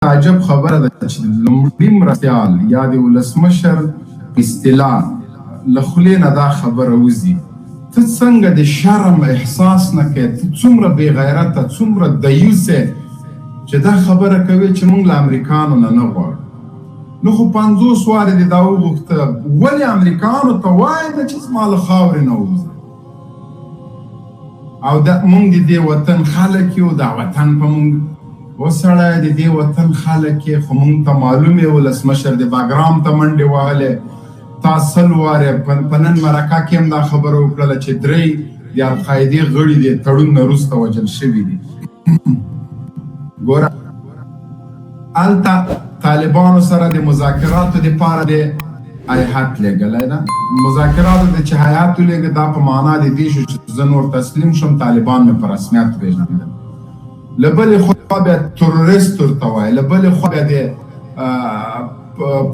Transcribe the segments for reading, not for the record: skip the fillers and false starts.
عجب خبره ده چې لومړي مرستیال یا د ولسمشر اصطلاح له خولې نه دا خبره وځي، ته څنګه د شرم احساس نه کوې؟ ته څومره بې غیرته، څومره دیوس یې چې دا خبره کوې چې موږ له امریکانو نه غواړو. نو خو 50 وارې دې دا وغوښته، ولې امریکانو ته وایې نه چې زما له خاورې نه ووځه؟ او موږ د دې وطن خلک یو، دا وطن په موږ وسړی د دې وطن خلک یې، خو موږ ته معلوم یې ولسمشر د باګرام ته منډې وهلې. تا 100 وارې په نن مرکه کې هم دا خبره وکړله چې 3 د القاعدې غړي د تړون نه وروسته وژل شوي دي. ګوره هلته طالبانو سره د مذاکراتو دپاره د هیات لیږلی ده. مذاکراتو د چې هیات ولیږه دا په معنا د دې شو چې زه نور تسلیم شم، طالبان مې په رسمیت پېژندل. له بلې خوا بیا تروریست ورته وایي، له بلې خوا بیا د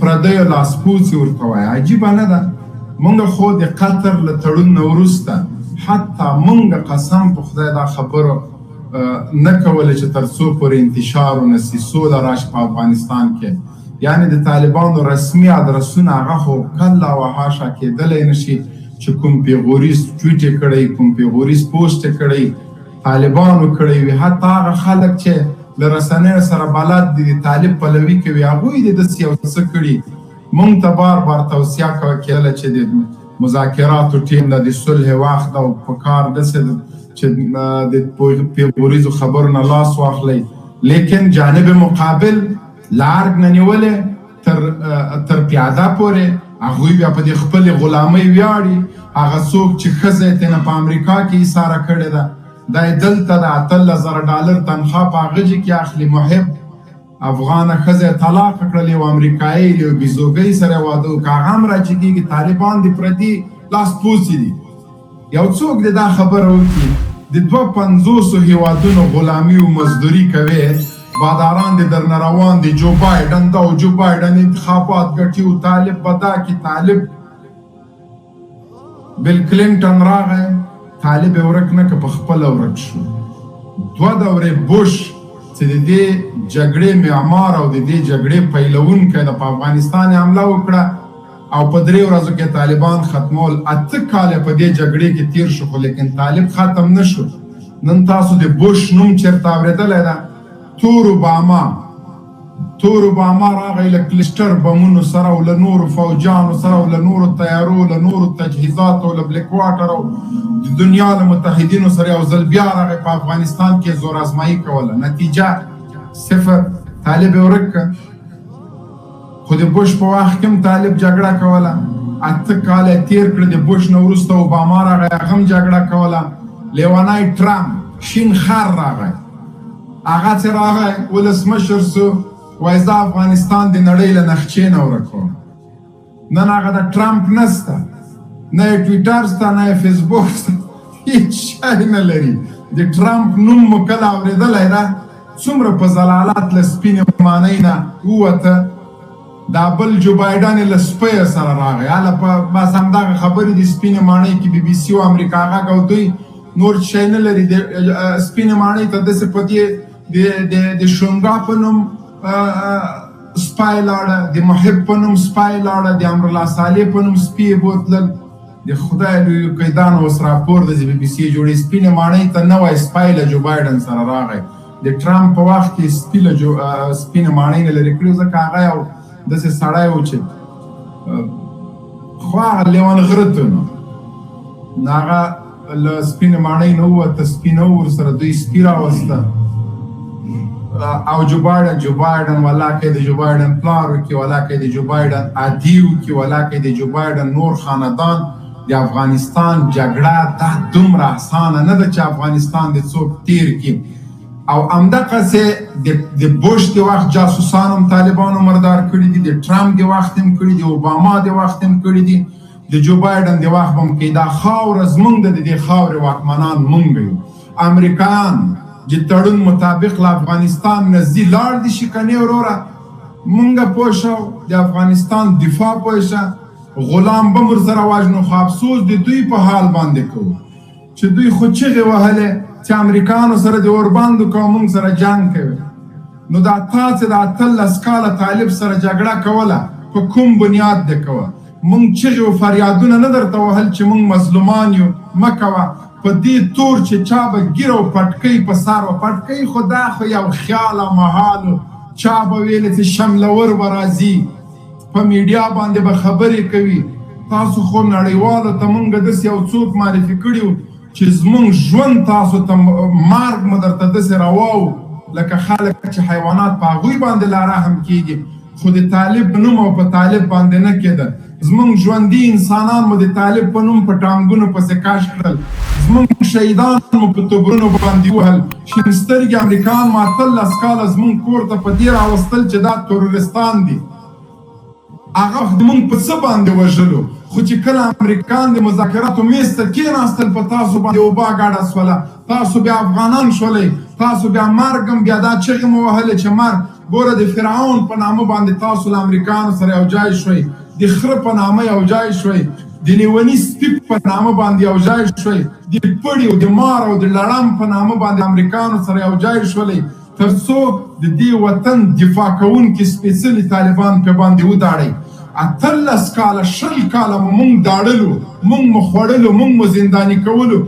پردیو لاسپوڅي ورته وایي. عجیبه نه ده؟ موږ خو د قطر له تړون نه وروسته حتی موږ قسم په خدای دا خبرو نه کوله چې تر څو پورې انتشار ونه سي، سوله راشي په افغانستان کې. یعنې د طالبانو رسمي ادرسونه هغه خو کله و حاشا کېدلی نه شي چې کوم پیغوریز ټویټ یې کړی، کوم پیغوریز پوسټ یې کړی، طالبانو کړی وي. حتی هغه خلک چې له رسنیو سره بلد دي، د طالب پلوي کوي، هغوی دې داسې یو څه کړي. موږ ته بار بار توصیه کېدله چې د مذاکراتو ټیم ده، د صلح وخت ده او په کار داسې ده چې د پیغوریزو خبرو نه لاس واخلئ. لیکن جانب مقابل له ارګ نه نیولې تر پیاده پورې هغوی بیا په دې خپلې غلامۍ ویاړي. هغه څوک چې ښځه یې ترېنه په امریکا کې ایساره کړې ده، دا یې دلته د $18,000 تنخوا په هغه کې اخلي. محب افغانه ښځه یې طلاق کړلې، یو امریکایي یو بیزوګۍ سره یې واده وکړ، هغه هم راچې کېږي. طالبان د پردي لاسپوڅي دي. یو څوک دې دا خبره وکړي د 250 هېوادونو غلامي او مزدوري کوي، باداران دې درنه روان دي، جو بایډن دا او جو بایډن انتخابات ګټي او طالب به دا کي. طالب بل کلینټن راغی، طالب یې ورک نه که په خپله ورک شو. 2 دورې بوش چې د دې جګړې معمار او د دې جګړې پیلوونکی ده، په افغانستان یې حمله وکړه او په 3 ورځو کې طالبان ختمول. 8 کاله په دې جګړې کې تیر شو، خو لیکن طالب ختم نه شو. نن تاسو د بوش نوم چېرته اورېدلی ده؟ تور اوباما راغی له کلسټر بمونو سره او له نورو فوجانو سره او له نورو تیارو، له نورو تجهیزاتو، له بلیک واټر او د دنیا له متحدینو سره یو ځل بیا راغی په افغانستان کې زور ازمایي کوله. نتیجه 0. طالب یې ورک کړ. خو د بوش په وخت کې هم طالب جګړه کوله. 8 کاله یې تېر کړه. د بوش نه وروسته اوباما راغی، هغه هم جګړه کوله. لیونی ټرمپ شین خر راغی، هغه چې راغی ولسمشر سو، وایي زه افغانستان د نړۍ له نقشې نه ورکوم. نن هغه د ټرمپ نسته، نه یې ټویټر سته، نه یې فیسبوک سته، هېڅ شی نه لري. د ټرمپ نوم مو کله اورېدلی ده؟ څومره په ضلالت له سپینې مانۍ نه ووته. دا بل جو بایډن یې له سپیو سره راغی، هله په بس همدغه خبرې د سپینې ماڼۍ کې BBC او امریکا غږ او دوی نور شی نه لري. د سپینې ماڼۍ ته داسې په دې د شونګا په نوم سپای لاړه، د محب په نوم سپای لاړه، د امرالله صالح په نوم سپي یې بوتلل. د خدای لویو قیدانو اوس راپور ده چې BBC یې جوړوي. سپینې ماڼۍ ته نوی سپای له جو بایډن سره راغی. د ټرمپ په وخت کې سپینې ماڼۍ نه لرې کړي، ځکه هغه یو داسې سړی و چې خو هغه لیون غرته نو هغه له سپینې ماڼۍ نه ووته، سپینه ورسره دوی سپي راوسته. او جو بایډن ولاکې د جو بایډن پلار وکړي، ولاکې د جو بایډن عادي وکړي، ولاکې د جو بایډن نور خاندان. د افغانستان جګړه دا دومره اسانه نه ده چې افغانستان د څوک تیر کړي. او همدقسې د بوش د وخت جاسوسان هم طالبانو مردار کړي دي، د ټرمپ د وخت هم کړي دي، اوباما د وخت هم کړي دي، د جو بایډن د وخت هم کوي. دا خاوره زموږ ده، د دې خاورې واکمنان موږ یو. امریکایان چې تړون مطابق له افغانستان نه ځي لاړ دي شي که نه وروره؟ مونږ پوه شو د افغانستان دفاع پوه شه، غلام به مو سره وژنو. خو افسوس د دوی په حال باندې کوو چې دوی خو چغې وهلې چې امریکایانو سره د اورباندو کوه، مونږ سره جنګ کوي. نو دا تا چې د 18 کاله طالب سره جګړه کوله په کوم بنیاد دې کوه؟ موږ چغې او فریادونه نه درته وهل چې موږ مظلومان یو؟ مه کوه په دې تور چې چا به ګیر او پټکۍ په سر وه. پټکۍ خو دا خو یو خیال او محال و. چا به ویلې چې شملور به راځي، په میډیا باندې به خبرې کوي. تاسو خو نړیوالو ته موږ داسې یو څوک معرفي کړي وو چې زموږ ژوند تاسو ته مرګ مو درته داسې روا وو لکه خلک چې حیوانات په هغوی باندې لا رحم کېږي، خو د طالب نوم او په طالب باندې نه کېده. زموږ ژوندي انسانان مو د طالب په نوم په ټانګونو پسې کاش کړل، زموږ شهیدان مو په توبرونو باندې وهل. شین سترګي امریکایان مو 18 کاله زموږ کور ته په دې راوستل چې دا تروریستان دي. هغه موږ په څه باندې وژلو؟ خو چې کله امریکایان د مذاکراتو میز ته کېناستل په تاسو باندې اوبه ګډه سوله، تاسو بیا افغانان شولئ، تاسو بیا مرګ هم بیا دا چغې مو وهلې چې مرګ. ګوره د فرعون په نامه باندې تاسو له امریکایانو سره یو ځای شوئ، د خره په نامه یو ځای شوئ، د لیوني سپي په نامه باندې یو ځای شوئ، د پړي او د مار او د لړم په نامه باندې امریکایانو سره یو ځای شولئ، تر څو د دې وطن دفاع کوونکي سپېڅلي طالبان په باندې وداړئ. 18 کاله 20 کاله مو موږ داړلو، موږ مو خوړلو، موږ مو زنداني کولو،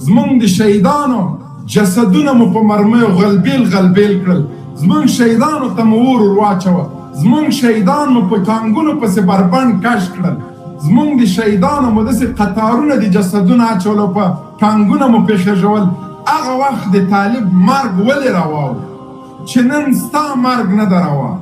زموږ د شهیدانو جسدونه مو په مرمیو غلبیل غلبیل کړل، زموږ شهیدانو ته مو اور واچوه، زموږ شهیدان مو په ټانګونو پسې بربند کش کړل، زموږ د شهیدانو مو داسې قطارونه د جسدونه اچول او په ټانګونه مو پېښېژول. هغه وخت د طالب مرګ ولې روا و چې نن ستا مرګ نه ده روا؟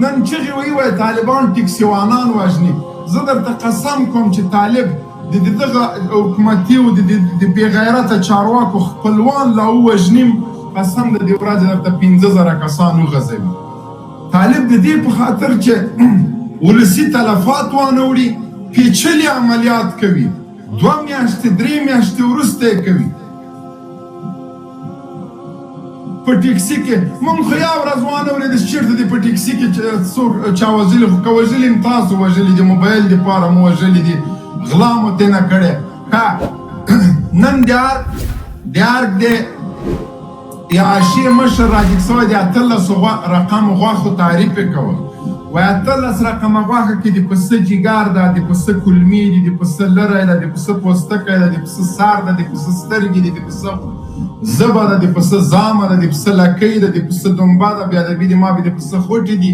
نن چغې وایي طالبان ټکسیوانان وژني. زه درته قسم کوم چې طالب د دغه حکومتي او د بېغیرته چارواکو خپلوان لا ووژنیم، قسم د دې ورځې درته 15,000 کسان وغځوي. طالب د دې په خاطر چې ولسي تلفات وانه وړي پیچلي عملیات کوي، 2 میاشتې 3 میاشتې وروسته یې کوي. په ټیکسي کې موږ خو یو ورځ وانه ورېده چې چېرته دي په ټیکسي کې چې څوک چا وژلي، خو که وژلي م تاسو وژلي دي، موبایل دپاره مو وژلي دي، غلا مو تېنه کړې. نن د ارګ د عاشي مشر راجګ سوی د 18 رقم غوښو تعریف یې کوه. وایي 18 رقمه غوښه کې د پسه جګر ده، د پسه کلمې دي، د پسه لری ده، د پسه پوستکی ده، د پسه سر ده، د پسه سترګې دي، د پسه زبه ده، د پسه زامه ده، د پسه لکۍ ده، د پسه دنبه ده، بیا د بي د ما بي د پسه خوټې دي.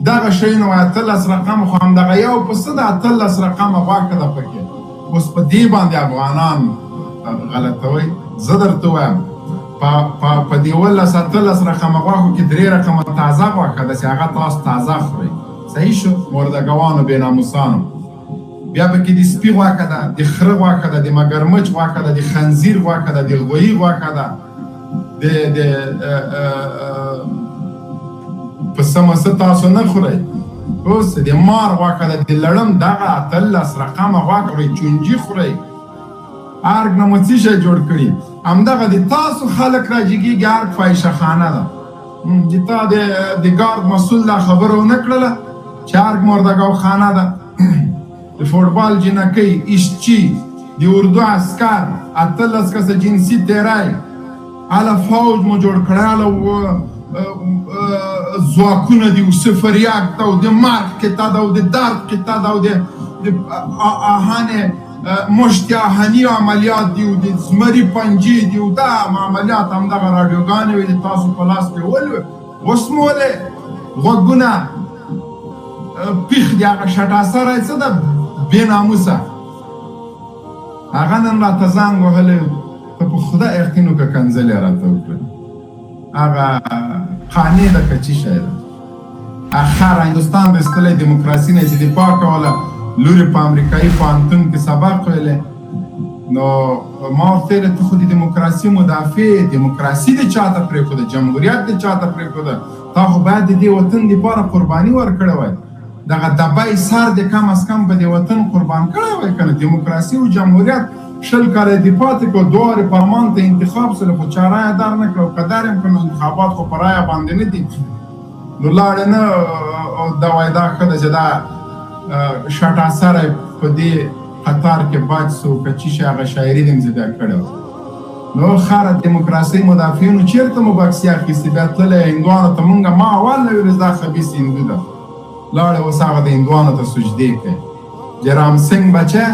دغه شیونه وایي 18 رقم خو همدغه یو پسه د 18 رقمه غوښه ده پکې. اوس په دې باندې افغانان غلطوئ. زه درته وایم په دې 18 رقمه غوښو کې 3 رقمه تازه غوښه ده چې هغه تاسو تازه خورئ. صحیح شو؟ مردګوانو بې ناموسانو. بیا پکې د سپي غوښه ده، د خره غوښه ده، د مګرمچ غوښه ده، د خنزیر غوښه ده، د غویي غوښه ده، د پسه مسه تاسو نه خورئ. اوس د مار غوښه ده، د لړم دغه 18 رقمه غوښه خورئ، چونجي خورئ. ارګ نه مو څه شی جوړ کړي؟ همدغه د تاسو خلک راجګېږي ارګ فاحشه خانه ده. چې تا د ګارد مسؤل دا خبره ونه کړله چې ارګ مردګو خانه ده. د فوټبال جنکۍ، ایشچي، د اردو عسکر، 18 کسه جنسي تیری، هله فوج مو جوړ کړی، هله ځواکونه دي، سفریاک ده او د مرګ قطعه ده او د درد قطعه ده او د آهن مشت آهني عملیات دي او د زمري پنجې دي او دا عملیات همدغه راډیوګانې وې د تاسو په لاس کې ولوې. اوس مو ولې غوږونه پیښ دي؟ هغه شټاسره یې څه ده بې ناموسه؟ هغه نن راته زنګ وهلی ته په خدای یقین وکړه کنځلې راته وکړه. هغه قانع ده که چی شی ده؟ اخر هندوستان د ایستلی دیموکراسي نه چې دفاع کوله، لورې په امریکایي پوهنتون کې سبق ویلی. نو ما ورته ویلې ته خو د دیموکراسي مدافع، دیموکراسي دې چاته پرېښوده، جمهوریت دې چاته پرېښوده، تا خو باید د دې وطن دپاره قرباني ورکړې وای. دغه دبی سر دې کم از کم په دې وطن قربان کړی وای که نه. دیموکراسي او جمهوریت 20 کاله دې پاتې کړو، 2 وارې پارلمان ته انتخاب سوله، خو چا رایه در نه کړه. که در یې کړه نو انتخابات خو په رایه باندې نه دي. نو لاړې نه دا وایي دا ښه ده چې دا شټاسره په دې قطار کې باج سو که چی شي هغه شاعري دې مې زه بیا کړې وه. نو خاره دیموکراسۍ مدافعینو چېرته مو بکسې اخیستې بیا تللی هندوانو ته مونږ ما اول نه ویل دا خبیث هندو ده لاړې اوس هغه د هندوانو ته سجدې کوي جرام سنګ بچه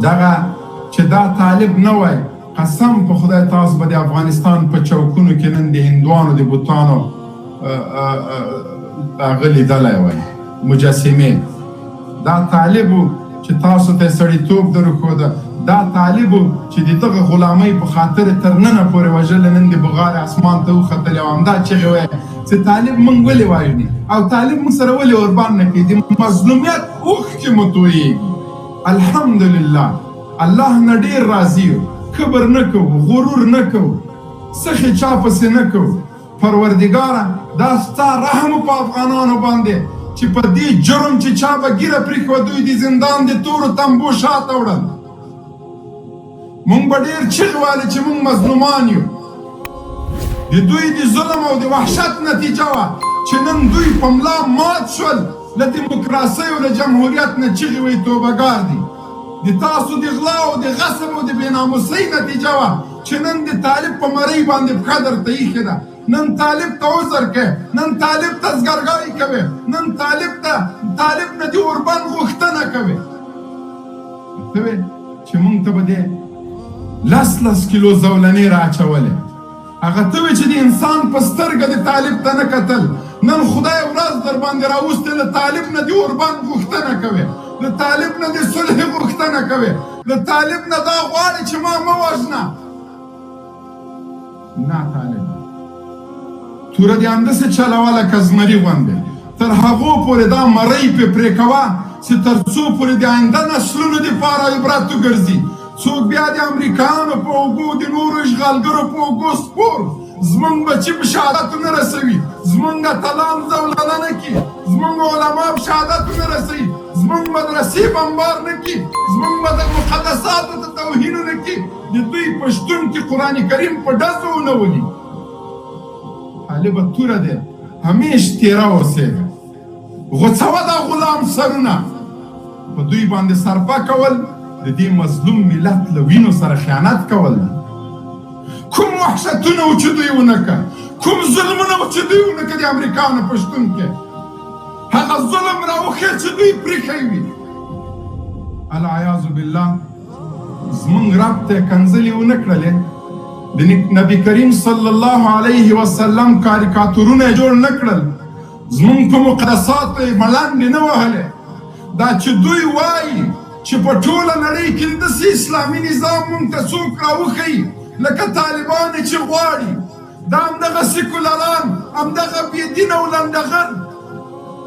دغه چې دا طالب نه وای قسم په خدای تاسو به د افغانستان په چوکونو کې نن د هندوانو د بوتانو هغه لیدلی وای مجسمې دا طالب چې تاسو ته سړیتوب درښوده دا طالب چې د دغه غلامۍ په خاطر تر ننه پورې وژلی نن د بغارې اسمان ته وختلی او همدا چغې وایي چې طالب موږ ولې وژني او طالب موږ سره ولې وربان نه کوي د مظلومیت اوښکې مو تویېږي الحمدلله الله نه ډېر راضي یو کبر نه کوو غرور نه کوو سخې چا پسې نه کوو پروردګاره دا ستا رحم په افغانانو باندې چې په دې جرم چې چا به ګیره پرېښوه دوی د زندان د تورو تمبو شاته وړل مونږ به ډېر چغې والې چې مونږ مظلومان یو د دوی د ظلم او د وحشت نتیجه وه چې نن دوی په ملا مات شول له دیموکراسۍ او له جمهوریت نه چغې وایي توبهګار دي د تاسو د غلا او د غصب او د بېناموسۍ نتیجه وه چې نن د طالب په مرۍ باندې پښه درته ایښې ده نن طالب ته عذر کوي نن طالب ته زګرګاري کوي نن طالب نه د اوربند غوښتنه کوي ته وې چې مونږ ته به دې لس کیلو زولنې رااچولې هغه ته وې چې د انسان په سترګه د طالب ته نه کتل نن خدای ورځ در باندې راوستې له طالب نه د اوربند غوښتنه کوي له طالب نه د صلح غوښتنه کوي له طالب نه دا غواړي چې ما مه وژنه نه طالب توره دې همداسې چلوه لکه زمري غوندې تر هغو پورې دا مرۍ پرې کوه چې تر څو پورې د آینده نسلونو دپاره عبرت وګرځي څوک بیا د امریکایانو په اوږو د نورو اشغالګرو په اوږو سپور زمونږ بچي په شهادتو نه رسوي زمونږ اتلان زولنه نه کړي زمونږ علما په شهادتو نه رسوي زمونږ مدرسې بمبار نه کړي زمونږ مقدساتو ته توهین نه کړي د دوی پښتون کې قرآن کریم په ډزو ونه ولي طالبه توره دی همیش تیره اوسېږه غوڅوه دا غلام سرونه په دوی باندې سرپه کول د دې مظلوم ملت له وینو سره خیانت کول دي کوم وحشتونه و چې دوی ونه کړه کوم ظلمونه و چې دوی ونه کړه د امریکایانو پښتون کې هغه ظلم راوښیه چې دوی پرېښی وي العیاذ بالله زمونږ رب ته یې کنځلې ونه کړلې د نبي کریم صلی الله علیه وسلم کاریکاتورونه یې جوړ نه کړل زمونږ په مقدساتو یې ملنډې نه وهلې دا چې دوی وایي چې په ټوله نړۍ کې داسې اسلامي نظام مونږ ته څوک راوښیي لکه طالبان چې غواړي دا همدغه سیکولران همدغه بېدینه او لنډغر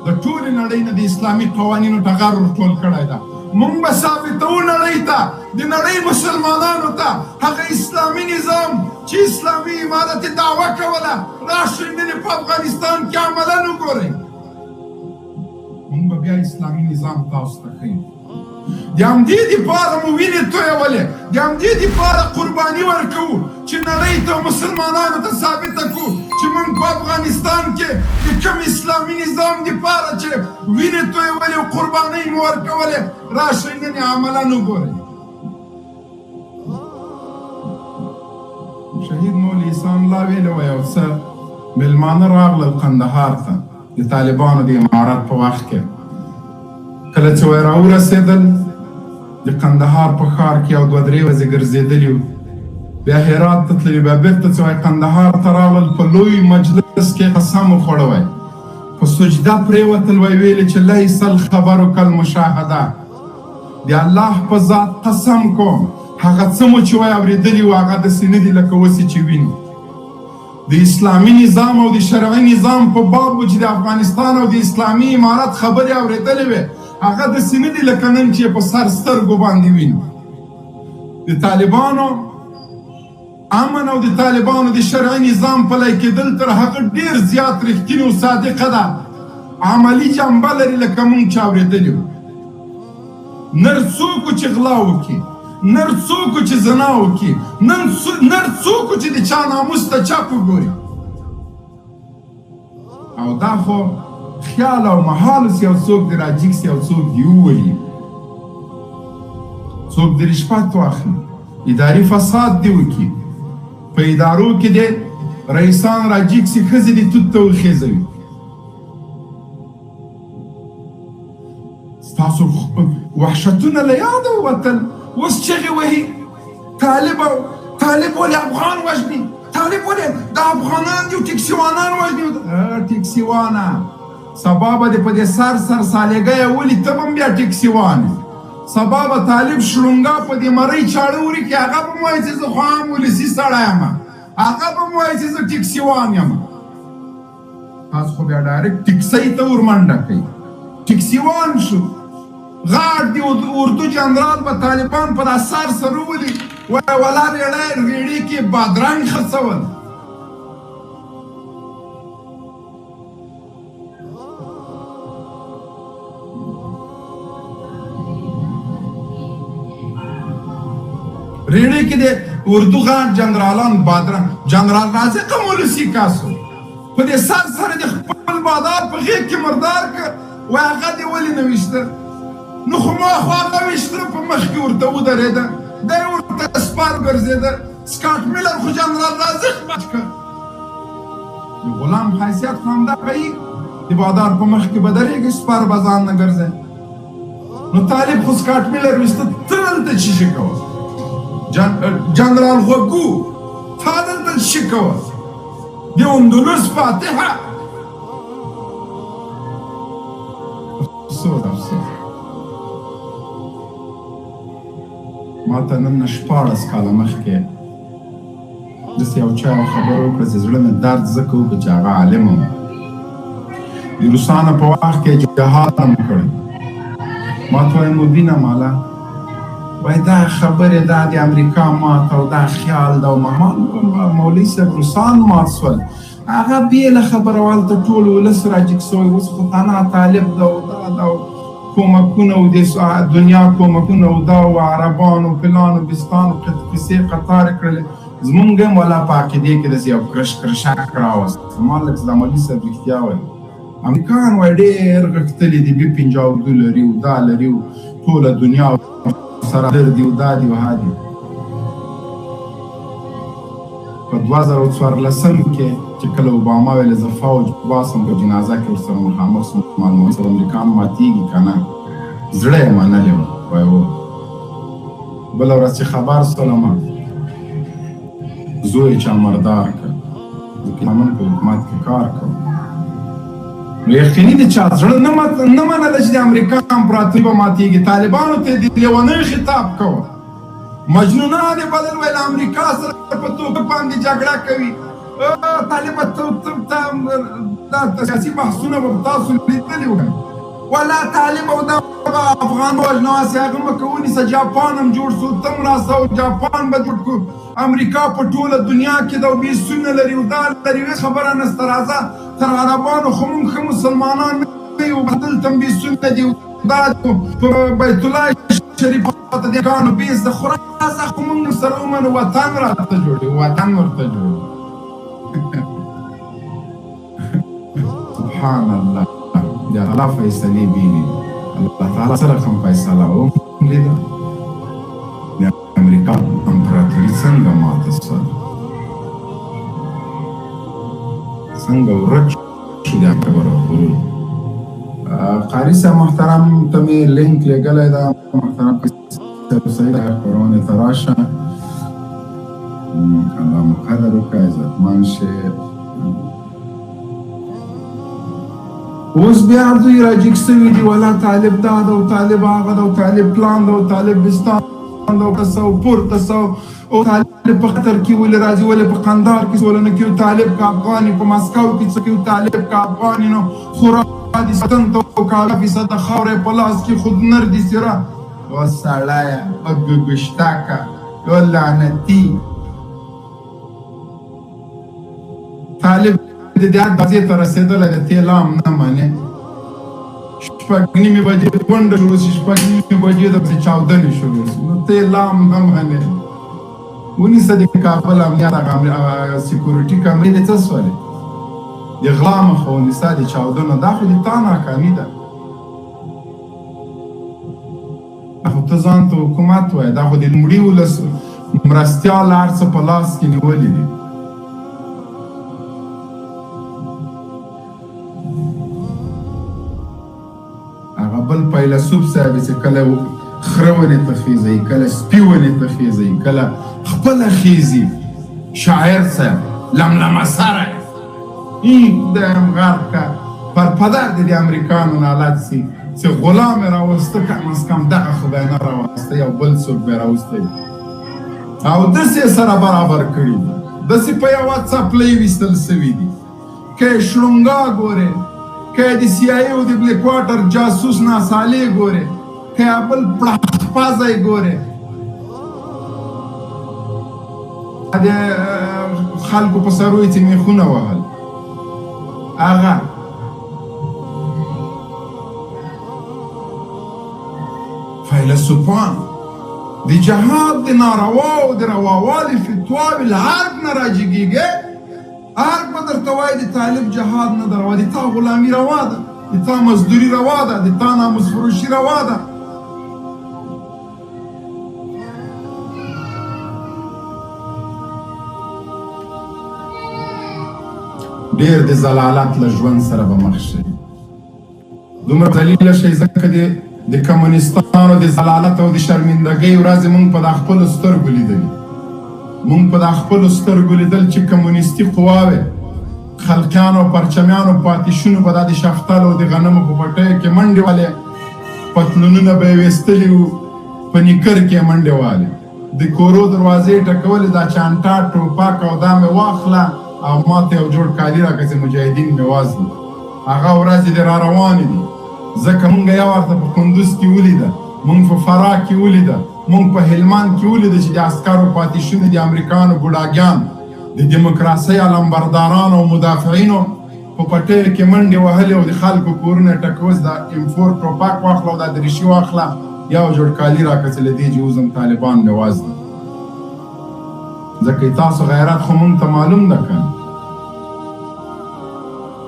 د ټولې نړۍ نه د اسلامي قوانینو ټغر ورټول کړی ده مونږ به ثابتوو نړۍ ته د نړۍ مسلمانانو ته هغه اسلامي نظام چې اسلامي امارت یې دعوه کوله راشئ نن په افغانستان کې عملا وګورئ مونږ به بیا اسلامي نظام تاسو ته ښیو د همدې دپاره مو وینې تویولې د همدې دپاره قرباني ورکوو چې نړۍ ته مسلمانانو ته ثابته کړو چې موږ په افغانستان کې د کوم اسلامي نظام دپاره چې وینې تویولې او قربانۍ مو ورکولې راشئ نن یې عملا وګورئ شهید مولوي احسان الله ویلي وه یو څه مېلمانه راغلل قندهار ته د طالبانو د امارت په وخت کې کله چې وی راورسېدل د قندهار په ښار کې یو دوه درې ورځې ګرځېدلي وو بیا هرات ته تللي بیا بېرته چې وی قندهار ته راغلل په لوی مجلس کې قسم وخوړه وی په سجده پرېوتل وی ویلې چې لیس الخبر کالمشاهده د الله په ذات قسم کوم هغه څه مو چې وی اورېدلي وو هغه داسې نه دي لکه اوسې چې وینو د اسلامي نظام او د شرعي نظام په باب چې د افغانستان او د اسلامي امارت خبرې اورېدلې وې هغه داسې نه دي لکه نن چې په سر سترګو باندې وینو د طالبانو امن او د طالبانو د شرعي نظام پلی کېدل تر هغه ډېر زیات رښتینې او صادقه ده عملي جنبه لري لکه موږ چې اورېدلي وو نر څوک چې غلا وکړي نر څوک چې زنا وکړي نر څوک چې د چا ناموس ته چپ وګوري او دا خو خیال او محال سي او څوک د راجیک سي او څوک دی ووهي څوک د رشوت واخلي اداري فساد دې وکړي، په ادارو کې دې رئیسان راجیګ سي، ښځې دې توت ته وخېځوي. ستاسو وحشتونه له یاده ووتل، اوس چغې وهي طالب ولې افغان وژني، طالب ولې د افغانان دي ټیکسیوانان وژني. ټیکسیوانه سبا به دې په دې سر سالېګی ولي، ته به هم بیا ټیکسیوان یې. سبا به طالب شړونګا په دې مرۍ چاړه وري کړي، هغه به م وایي چې زه خو عام ولسي سړی یم، هغه به م وایي چې زه ټیکسیوان یم. تاسو خو بیا ډایرکټ ټیکسۍ ته ورمنډه کوي، ټیکسیوان شو. غاټ دی اردو جنرال به طالبان په دا سر سره ولي، وایي ولا ریړۍ کې بادرنګ خرڅول. ریړۍ کې د اردو غاټ جنرالان بادرنګ، جنرال رازق هم ولسي کاسو په دې سر سره د خپل بادار په غېږ کې مردار کړ، وایي هغه دې ولې نه ویشته. نو خو ما خو هغه ویشتله په مخ کې ورته ودرېده، دی ورته سپار ګرځېده. سکاټ میلر خو جنرال رازق مات کړ. د غلام حیثیت خو همدغه یي، د بادار په مخ کې به درېږي، سپار به ځان نه ګرځی. نو طالب خو سکاټ میلر ویسته، ته دلته څه شي کوه؟ جنرال غوږو تا دلته څه شي کوه؟ د اندلس فاتحه. افسوس افسوس، ما ته نن 14 کاله مخکې داسې یو چا یوه خبره وکړه چې زړه مې درد ځکه وکړه چې هغه عالم و. د روسانو په وخت کې جهاد هم کړی. ما ته وایي مبینه مالا، وایي دا خبرې دا د امریکا مات او دا خیال ده. مولوي صاحب روسان مات سول، هغه بېله خبره والته ټول ولس راجګ سوی. اوس خو تنها طالب ده او دا ده او کومکونه او د دنیا کومکونه او دا او عربانو پلانو بستانو کیسې قطار کړلې. زمونږ هم ولا په عقیدې کې داسې یو کرشک راوسته. ما لږ دا مولوي صاحب رښتیا وایي، امریکایان وایي ډېر غښتلي دي، B-52 لري او دا لري او ټوله دنیا سره در دي او دا دي او ها دي. په 2014 کې چې کله اوباما ویل زه فوج باسم، په جنازه کې ورسره مخامخ سوم، معلومه سره امریکا ماتېږي که نه، زړه یې منلی و. وایي هو. بله ورځ چې خبر سولم، زوی یې چا مردار کړ، ځکه امن په حکومت کې کار کوم. نو یقیني د چا زړه نه منله چې د امریکا امپراتوري به ماتېږي. طالبانو ته د لیونۍ خطاب کوه، مجنونان یې بلل، ویل امریکا سره په توګه باندې جګړه کوي. طالب دا سیاسي بحثونه به تاسو لیدلي وو، ولا طالب او دا افغان وژنه هسې هغه مه کوه، ونیسه جاپان هم جوړ سو، ته هم راسه او جاپان به جوړ کړو. امریکا په ټوله دنیا کې د بیسونه لري او دا لري، هېڅ خبره نشته. راځه تر عربانو خو موږ ښه مسلمانان نه یو، دلته هم بیسونه دي دا په بیت الله شریف ته د ګانو بیس د خو راځه خو موږ سره ومنو، وطن راته جوړوي، وطن ورته جوړوي. سبحان الله، د الله فیصلې بیني، الله تعالی سره هم فیصله وکړه. د امریکا امپراتوري څنګه ماته سوه، څنګه ورک شو دا خبره غرور. قاري صاحب محترم ته مې لینک لېږلی ده، محترم سید خپرونې ته راشه، الله مو قدر وکړه، عزتمن شې. اوس بیا دوی راجګ سوي دي، ولا طالب دا ده او طالب هغه ده او طالب پلان ده او طالب بستان ده او کسه او پورته سه او طالب په قطر کې ولې راځي، ولې په قندار کې ولې نه کوي طالب که افغاني، په مسکو کې څه کوي طالب که افغاني. نو خورا دي ستن ته کاله فیصده خاورې په لاس کې خود نر دي سره. و سړیه ګشتاکه یو لعنتي طالب د دې اندازې ته رسېدلی د تیلام نه منې. 6:30 بجې غونډه شروع شي، 6:30 بجې دپسې چاودنې شروع شي، نو تیلام نه منې. ونیسه د کابل امنیت هغه سیکورټي کمرې د څه سولې، د غلا مخه ونیسه د چاودنو، دا خو د تا ناکامي ده. خو ته ځان ته حکومت وایې، دا خو د لومړي ولس مرستیال هر څه په لاس کې نیولي دي. هغه بل فیلسوف صاحب چې کله خره ونې ته خیزوي، کله سپي ونې ته خیزوي، کله خپله خیزي. شاعر صاحب لملمه سره این دایم غرق که پر پدر د امریکانو نالت سي چې غلام راوسته، کم از کم دغه خو به نه راوسته، یو بل څوک به راوستی او داسې سره برابر کړي دي، داسې په یوه څپلۍ ویستل سوي دي. که یې شړونګا ګورې، که یې د سی آی او د بلیک واټر جاسوس ناسالې ګورې، که یې بل پړخپازی ګورې، د خلکو په سرو یې چې میخونه وهل، هغه فیلسوفان د جهاد د ناروا او د رواوالي فتواوې له ارګ نه راجګېږي. ارګ به درته وایي د طالب جهاد نه ده روا، د تا غلامي روا ده، د تا مزدوري روا ده، د تا ناموس فروشي روا ده. ډېر د ضلالت له ژوند سره به مخ شي. دومره ذلیله شئ ځکه د کمونیستانو د ضلالت او د شرمندګۍ ورځې موږ په د خپلو سترګو لیدلي. موږ په د خپلو سترګو لیدل چې کمونیستي قواوې خلقیانو او پرچمیانو پاتیشونو به دا د شفتلو او د غنمو په پټیو کې منډې والې، پتلونونه به یې ویستلي وو، په نیکر کې یې منډې والې، د کورو دروازې یې ټکولې، دا چانټا ټوپک او دا مې واخله او ما ته یو جوړ کالي راکړه چې مجاهدین مې وازدي. هغه ورځې دې را روانې دي. ځکه مونږ یو ورته په کندوز کې ولیده، مونږ په فراه کې ولیده، مونږ په هلمند کې ولیده چې د عسکرو پاتې شونې د امریکانو بوډاګیان د دیموکراسۍ علمبردارانو او مدافعینو په پټیو کې منډې وهلې او د خلکو کورونه ټکوز، دا M4 ټوپک واخله او دا دریشي واخله، یو جوړ کالي راکړه چې له دې چې اوس هم طالبان مې وازدي. ځکه تاسو غیرت خو مونږ ته معلوم ده که نه.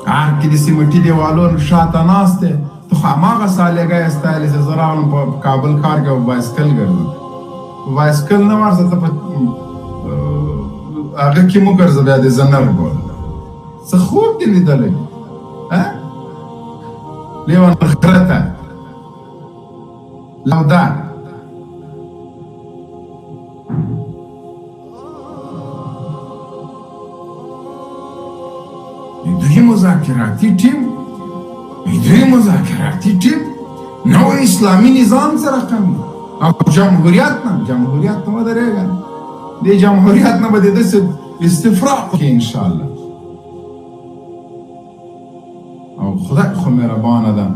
هر کې د سیمټي دیوالونو شاته ناست دی، تو خو هماغه سالیګی یې ستایلې چې زه راغلم په کابل ښار کې په بایسکل ګرځم. په بایسکل نه ورځه، ته په هغه کې مو ګرځه، بیا دې زه نه رګوله. څه خوب دې لیدلی لیوان خره ته لوده دوی مذاکراتی ټیم نوی اسلامی نظام سره قمی او جمهوریت نه ودرېږه. دې جمهوریت نه به د داسې استفراق وکړي انشاءالله. او خدای خو مهربانه ده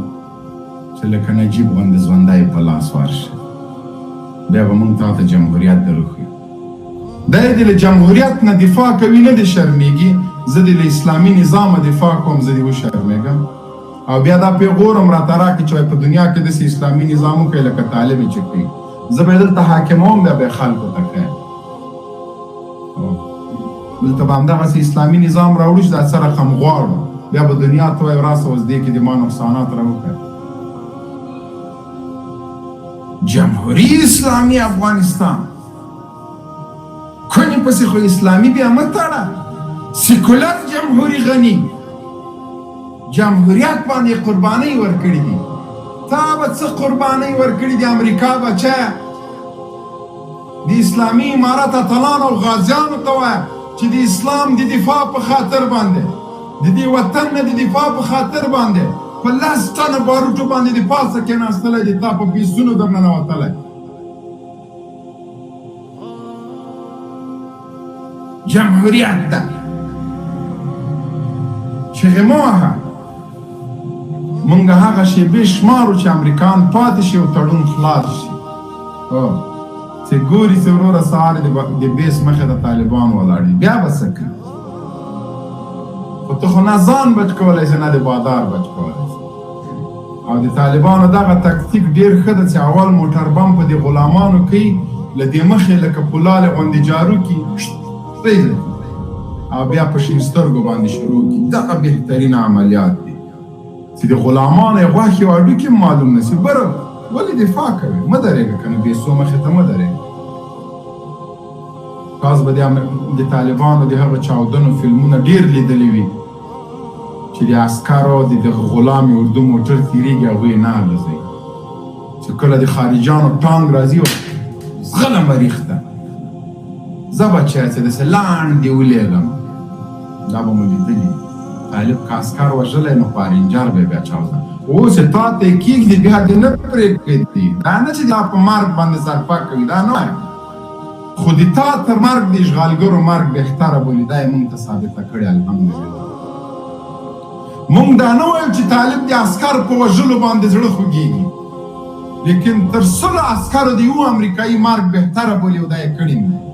چې لکه نجیب غوندې ژوندی په لاس ورشي، بیا به موږ تا ته جمهوریت درښیو. دی دې له جمهوریت نه دفاع کوي، نه دې شرمېږي. زه دې له اسلامي نظامه دفاع کوم، زه دې وشرمېږم. او بیا دا پیغور هم راته راکړي چې په دنیا کې داسې اسلامي نظام وکړي لکه طالب چې کوي. زه به یې دلته حاکموم، بیا به یې خلکو ته ښیم. دلته به همدغسې اسلامي نظام راوړو چې دا څه رقم غواړو، بیا به دنیا ته وایي راسه اوس دې کې د ما نقصانات راوکړه. جمهوری اسلامي افغانستان کنی پسې خو اسلامي بیا مه تړه. سیکولر جمهوری غني جمهوریت باندې قربانۍ ورکړي دي. تا به څه قربانۍ ورکړي دي امریکا بچه؟ د اسلامي امارت اتلانو او غازیانو ته وایه چې د اسلام د دفاع په خاطر باندې، د دې وطن نه د دفاع په خاطر باندې په 10 ټنه باروتو باندې د پاسه کېناستلی دي، تا په پیسونو در ننوتلی. جمهوریت ده چغې مه وهه. مونږ هغه شیبې شمارو چې امریکایان پاتې شي او تړون خلاص شي. چې ګوري چې وروره سهار د بیس مخې ته طالبان ولاړ دي، بیا به څه کوي؟ خو ته خو نه ځان بچ کولی شې، نه د بادار بچ کولی شې. او د طالبانو دغه تکتیک ډېر ښه ده چې اول موټر بم په دې غلامانو کوي، له دې مخې لکه پولالې غوندې جارو کړي او بیا په شین سترګو باندې شروع کړي. دغه بهترین عملیات دي چې د غلامانو یې غوښې او هډوکي معلوم نه شي. بره ولې دفاع کوي؟ مه درېږه که نه، بېسو مخې ته مه درېږه. تاسو به د طالبانو د هغه چاودنو فلمونه ډېر لیدلي وي چې د عسکرو د غلامي اردو موټر تېرېږي هغوی نه الوځوي چې کله د خارجیانو ټانک راځي ځغله مریخ ته زه به چېرته داسې لاندې ولېږم دا به مو لیدلي طالب که عسکر وژلی نو پارینجر به یې بیا چاودنه اوس یې تا ته یې کېږدي بیا دې نه پرېږدي دا نه چې دا په مرګ باندې سرپک کوي دا نه وایم خو د تا تر مرګ د اشغالګرو مرګ بهتره بولي دا یې موږ ته ثابته کړې الحمدلله موږ دا نه وایم چې طالب د عسکر په وژلو باندې زړه خوږېږي لیکن تر سلو عسکرو د یو امریکایي مرګ بهتره بولي او دا یې کړي نه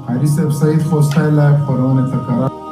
قاری صاحب سعید خوستی لایف خورونه تکرار